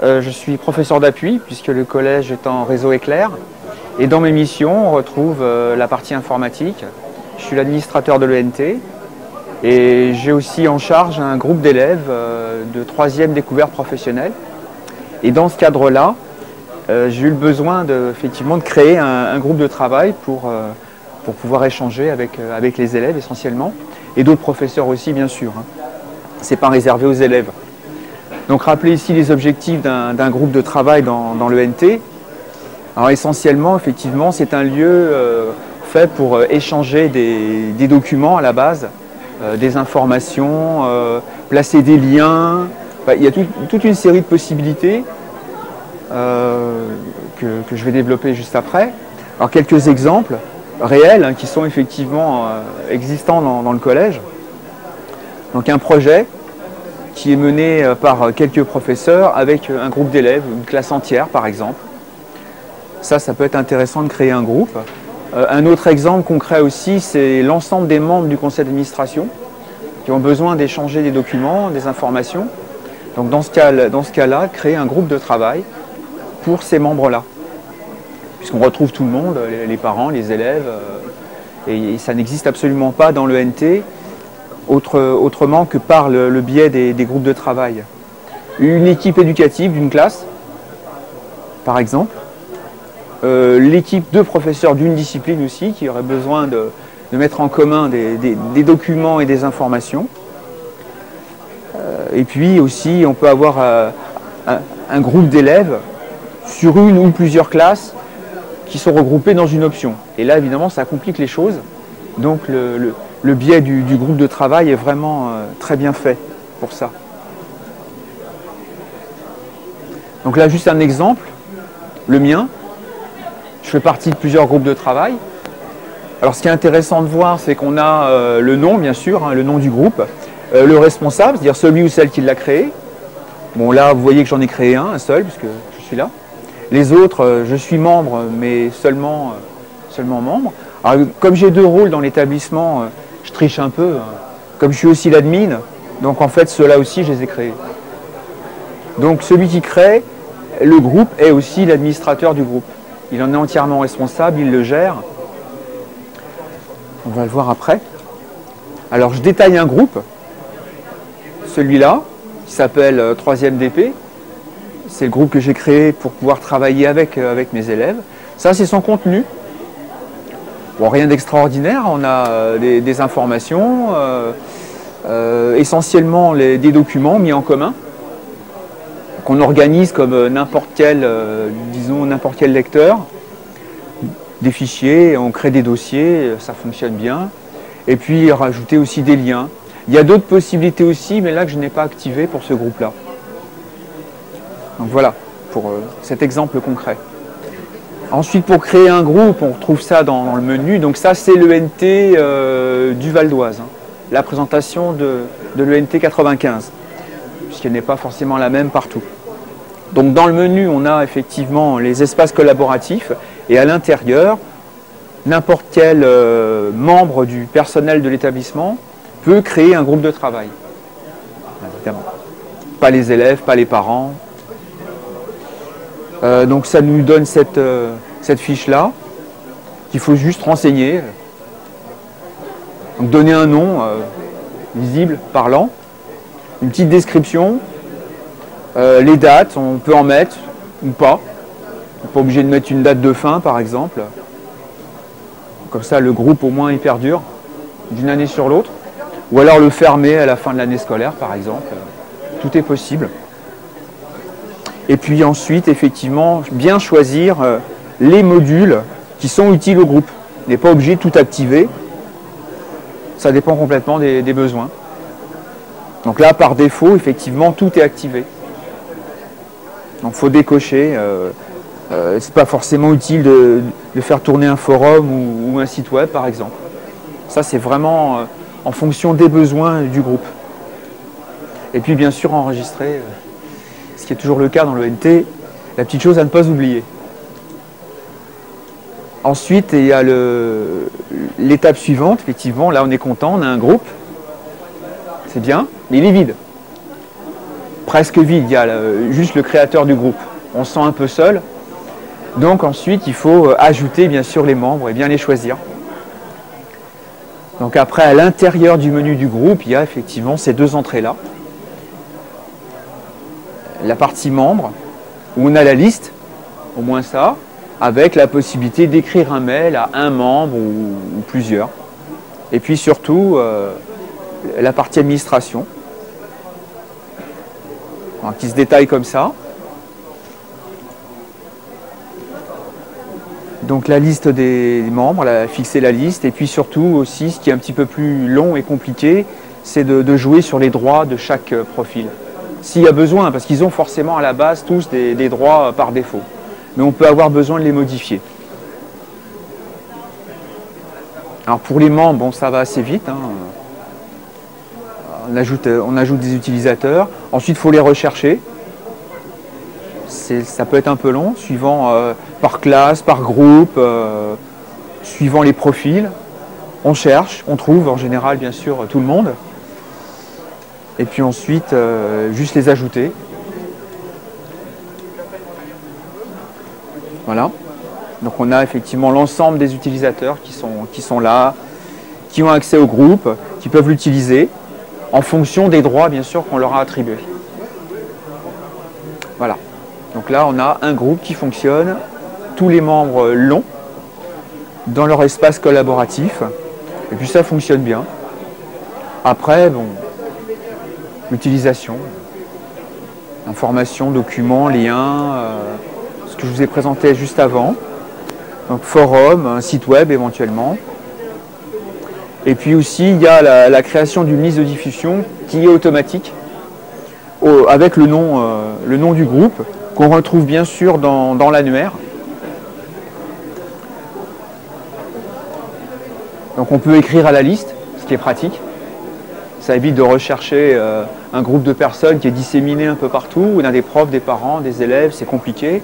Je suis professeur d'appui puisque le collège est en réseau éclair. Et dans mes missions, on retrouve la partie informatique. Je suis l'administrateur de l'ENT et j'ai aussi en charge un groupe d'élèves de 3e découverte professionnelle. Et dans ce cadre-là, j'ai eu le besoin effectivement de créer un groupe de travail pour pouvoir échanger avec les élèves essentiellement et d'autres professeurs aussi bien sûr. Ce n'est pas réservé aux élèves. Donc rappelez ici les objectifs d'un groupe de travail dans l'ENT. Alors essentiellement, effectivement, c'est un lieu fait pour échanger des documents à la base, des informations, placer des liens. Enfin, il y a toute une série de possibilités que je vais développer juste après. Alors quelques exemples réels qui sont effectivement existants dans le collège. Donc un projet qui est mené par quelques professeurs avec un groupe d'élèves, une classe entière par exemple. Ça peut être intéressant de créer un groupe. Un autre exemple concret aussi, c'est l'ensemble des membres du conseil d'administration qui ont besoin d'échanger des documents, des informations. Donc dans ce cas-là, créer un groupe de travail pour ces membres-là. Puisqu'on retrouve tout le monde, les parents, les élèves, et ça n'existe absolument pas dans l'ENT. Autrement que par le biais des groupes de travail. Une équipe éducative d'une classe, par exemple. L'équipe de professeurs d'une discipline aussi, qui aurait besoin de mettre en commun des documents et des informations. Et puis aussi, on peut avoir un groupe d'élèves sur une ou plusieurs classes qui sont regroupées dans une option. Et là, évidemment, ça complique les choses. Donc le biais du groupe de travail est vraiment très bien fait pour ça. Donc là, juste un exemple, le mien. Je fais partie de plusieurs groupes de travail. Alors ce qui est intéressant de voir, c'est qu'on a le nom, bien sûr, le nom du groupe, le responsable, c'est-à-dire celui ou celle qui l'a créé. Bon là, vous voyez que j'en ai créé un seul, puisque je suis là. Les autres, je suis membre, mais seulement membre. Alors, comme j'ai 2 rôles dans l'établissement, je triche un peu. Comme je suis aussi l'admin, donc en fait, ceux-là aussi, je les ai créés. Donc celui qui crée le groupe est aussi l'administrateur du groupe. Il en est entièrement responsable, il le gère. On va le voir après. Alors je détaille un groupe, celui-là, qui s'appelle 3e DP. C'est le groupe que j'ai créé pour pouvoir travailler avec mes élèves. Ça, c'est son contenu. Bon, rien d'extraordinaire, on a des informations, essentiellement des documents mis en commun, qu'on organise comme n'importe quel lecteur, des fichiers, on crée des dossiers, ça fonctionne bien. Et puis rajouter aussi des liens. Il y a d'autres possibilités aussi, mais là que je n'ai pas activé pour ce groupe-là. Donc voilà, pour cet exemple concret. Ensuite, pour créer un groupe, on retrouve ça dans le menu. Donc ça, c'est l'ENT du Val d'Oise. La présentation de l'ENT 95, puisqu'elle n'est pas forcément la même partout. Donc dans le menu, on a effectivement les espaces collaboratifs. Et à l'intérieur, n'importe quel membre du personnel de l'établissement peut créer un groupe de travail. Évidemment. Pas les élèves, pas les parents. Donc ça nous donne cette fiche-là, qu'il faut juste renseigner. Donc donner un nom visible, parlant, une petite description, les dates, on peut en mettre ou pas. On n'est pas obligé de mettre une date de fin, par exemple. Comme ça, le groupe, au moins, il perdure d'une année sur l'autre. Ou alors le fermer à la fin de l'année scolaire, par exemple. Tout est possible. Et puis ensuite, effectivement, bien choisir les modules qui sont utiles au groupe. On n'est pas obligé de tout activer. Ça dépend complètement des besoins. Donc là, par défaut, effectivement, tout est activé. Donc il faut décocher. C'est pas forcément utile de faire tourner un forum ou un site web, par exemple. Ça, c'est vraiment en fonction des besoins du groupe. Et puis, bien sûr, enregistrer, ce qui est toujours le cas dans l'ENT, la petite chose à ne pas oublier. Ensuite, il y a l'étape suivante, effectivement, là on est content, on a un groupe, c'est bien, mais il est vide. presque vide, il y a juste le créateur du groupe. On se sent un peu seul. Donc ensuite, il faut ajouter bien sûr les membres et bien les choisir. Donc après, à l'intérieur du menu du groupe, il y a effectivement ces deux entrées-là. La partie membres, où on a la liste, au moins ça, avec la possibilité d'écrire un mail à un membre ou plusieurs. Et puis surtout, la partie administration, qui se détaille comme ça. Donc la liste des membres, fixer la liste, et puis surtout aussi, ce qui est un petit peu plus long et compliqué, c'est de jouer sur les droits de chaque profil. S'il y a besoin, parce qu'ils ont forcément à la base tous des droits par défaut. Mais on peut avoir besoin de les modifier. Alors pour les membres, bon, ça va assez vite. Hein. On ajoute des utilisateurs. Ensuite, il faut les rechercher. Ça peut être un peu long, suivant par classe, par groupe, suivant les profils. On cherche, on trouve en général bien sûr tout le monde. Et puis ensuite, juste les ajouter. Voilà. Donc on a effectivement l'ensemble des utilisateurs qui sont là, qui ont accès au groupe, qui peuvent l'utiliser en fonction des droits bien sûr qu'on leur a attribués. Voilà. Donc là, on a un groupe qui fonctionne, tous les membres l'ont dans leur espace collaboratif, et puis ça fonctionne bien. Après, bon, l'utilisation, informations, documents, liens, ce que je vous ai présenté juste avant, donc forum, un site web éventuellement. Et puis aussi, il y a la création d'une liste de diffusion qui est automatique, avec le nom du groupe, qu'on retrouve bien sûr dans l'annuaire. Donc on peut écrire à la liste, ce qui est pratique. Ça évite de rechercher un groupe de personnes qui est disséminé un peu partout. On a des profs, des parents, des élèves, c'est compliqué.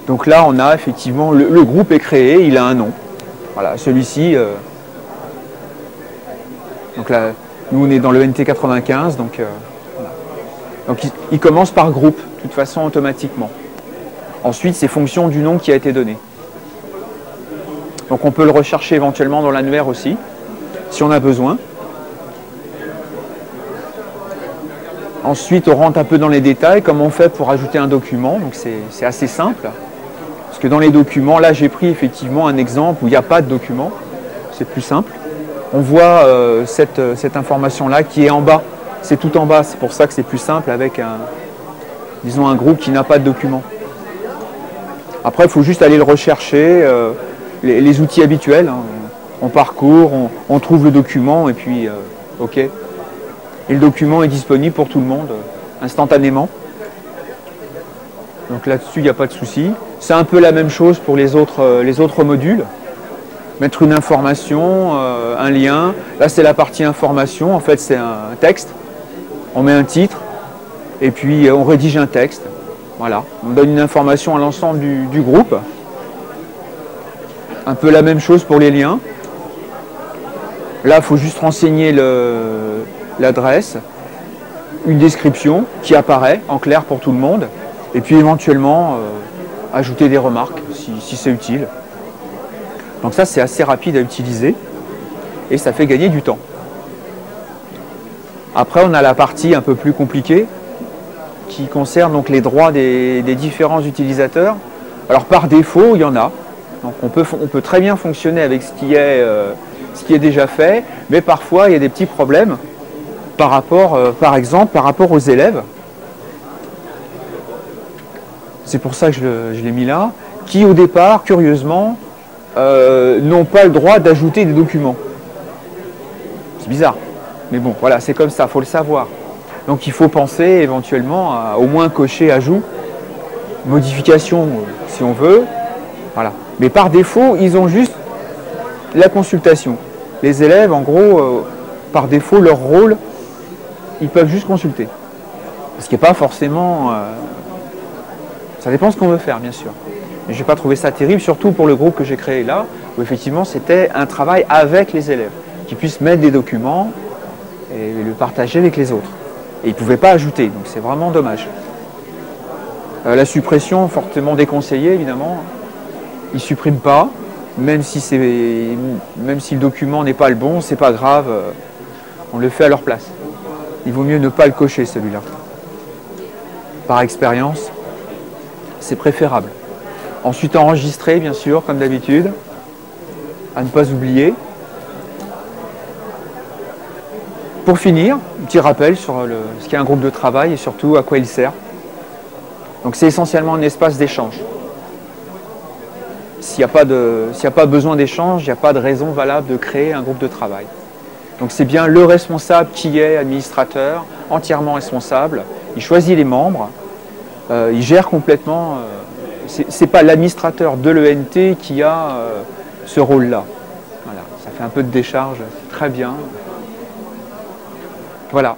Donc là, on a effectivement, le groupe est créé, il a un nom. Voilà, celui-ci. Donc là, nous on est dans le NT 95, donc... Donc il commence par groupe, de toute façon automatiquement. Ensuite, c'est fonction du nom qui a été donné. Donc on peut le rechercher éventuellement dans l'annuaire aussi, si on a besoin. Ensuite, on rentre un peu dans les détails, comment on fait pour ajouter un document. Donc c'est assez simple. Parce que dans les documents, là j'ai pris effectivement un exemple où il n'y a pas de document. C'est plus simple. On voit cette information-là qui est en bas. C'est tout en bas, c'est pour ça que c'est plus simple avec un groupe qui n'a pas de document. Après, il faut juste aller le rechercher, les outils habituels. Hein. On parcourt, on trouve le document et puis OK. Et le document est disponible pour tout le monde instantanément. Donc là-dessus, il n'y a pas de souci. C'est un peu la même chose pour les autres modules. Mettre une information, un lien. Là, c'est la partie information. En fait, c'est un texte. On met un titre et puis on rédige un texte. Voilà, on donne une information à l'ensemble du groupe. Un peu la même chose pour les liens. Là, il faut juste renseigner l'adresse, une description qui apparaît en clair pour tout le monde, et puis éventuellement ajouter des remarques si c'est utile. Donc ça, c'est assez rapide à utiliser et ça fait gagner du temps. Après, on a la partie un peu plus compliquée qui concerne donc les droits des différents utilisateurs. Alors par défaut, il y en a. Donc on peut très bien fonctionner avec ce qui est déjà fait, mais parfois il y a des petits problèmes par rapport, par exemple, par rapport aux élèves. C'est pour ça que je l'ai mis là, qui au départ, curieusement, n'ont pas le droit d'ajouter des documents. C'est bizarre. Mais bon, voilà, c'est comme ça, il faut le savoir. Donc il faut penser éventuellement à au moins cocher ajout, modification si on veut. Voilà. Mais par défaut, ils ont juste la consultation. Les élèves, en gros, par défaut, leur rôle, ils peuvent juste consulter. Ce qui n'est pas forcément... ça dépend de ce qu'on veut faire, bien sûr. Mais je n'ai pas trouvé ça terrible, surtout pour le groupe que j'ai créé là, où effectivement c'était un travail avec les élèves, qui puissent mettre des documents et le partager avec les autres. Et il ne pouvait pas ajouter, donc c'est vraiment dommage. La suppression, fortement déconseillée évidemment. Ils ne suppriment pas, même si le document n'est pas le bon, c'est pas grave, on le fait à leur place. Il vaut mieux ne pas le cocher celui-là. Par expérience, c'est préférable. Ensuite enregistrer bien sûr, comme d'habitude, à ne pas oublier. Pour finir, un petit rappel sur ce qu'est un groupe de travail et surtout à quoi il sert. Donc c'est essentiellement un espace d'échange. S'il n'y a pas besoin d'échange, il n'y a pas de raison valable de créer un groupe de travail. Donc c'est bien le responsable qui est administrateur, entièrement responsable. Il choisit les membres, il gère complètement. C'est pas l'administrateur de l'ENT qui a ce rôle-là. Voilà, ça fait un peu de décharge, c'est très bien. Voilà.